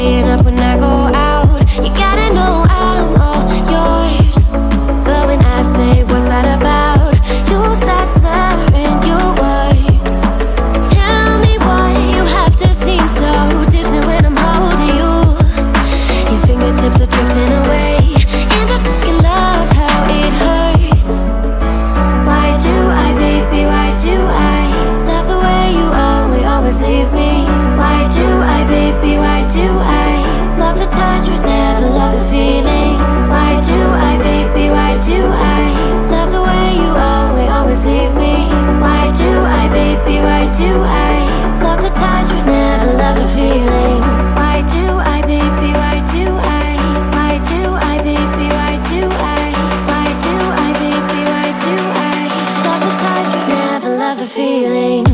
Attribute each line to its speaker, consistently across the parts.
Speaker 1: staying up when I go out. You gotta know I'm all yours. But when I say what's that about, you start slurring your words. Tell me why you have to seem so distant when I'm holding you. Your fingertips are drifting away, and I fucking love how it hurts. Why do I, baby, why do I love the way you always leave me? Why do I, baby, why do I love the touch but never love the feeling? Why do I, baby, why do I love the way you always leave me? Why do I, baby, why do I love the touch but never love the feeling? Why do I, baby, why do I? Why do I, baby, why do I? Why do I, baby, why do I love the touch but never love the feeling?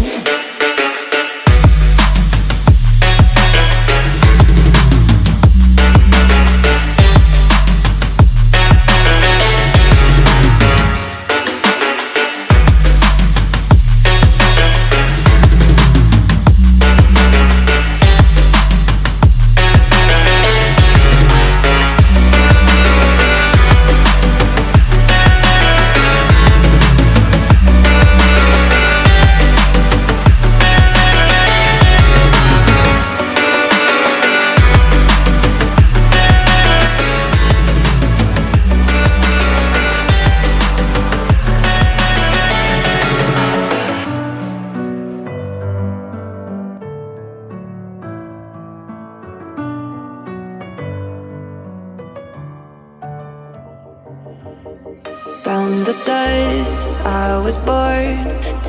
Speaker 2: From the dust I was born,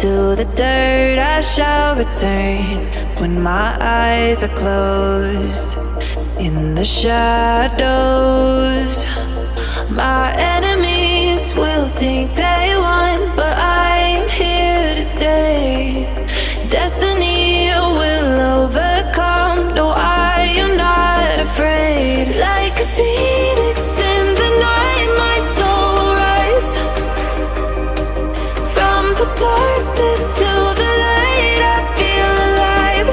Speaker 2: to the dirt I shall return. When my eyes are closed, in the shadows, my enemies will think they won, but I'm here to stay. Destiny will overcome, no, I am not afraid. Like a phoenix in the night, my soul rise. From the darkness to the light, I feel alive.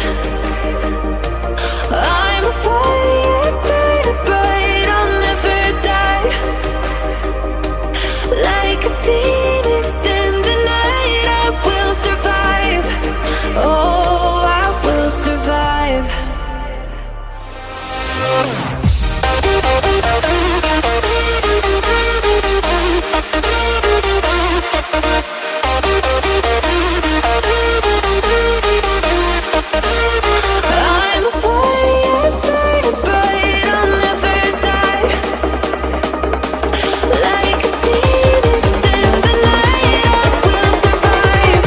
Speaker 2: I'm a fire burning bright, I'll never die. Like a phoenix in the night, I will survive. Oh, I will survive. I'm a fire burning bright, I'll never die. Like a phoenix in the night, I will survive.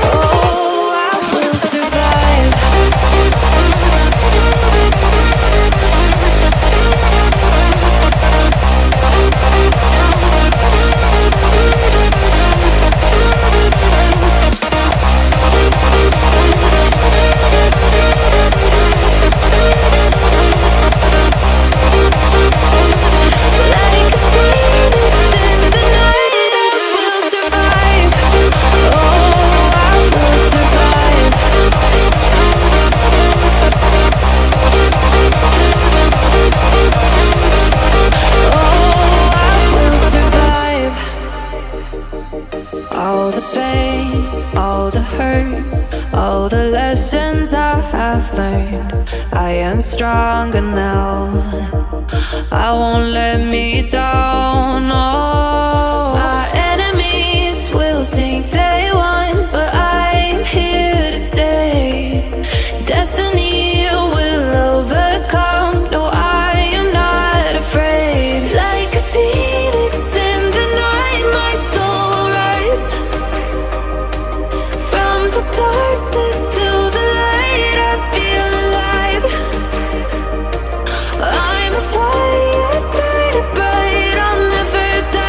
Speaker 2: Oh, I will survive. Like a phoenix in the night, I will survive. Oh, I will survive. Oh, I will survive. All the pain, all the hurt, all the lessons I have learned, I am stronger now. I won't let me down. Oh, my enemies will think they won, but I'm here to stay. Destiny will overcome, no, I am not afraid. Like a phoenix in the night, my soul rise. From the darkness to the light, I feel alive. I'm a fire burning bright, I'll never die.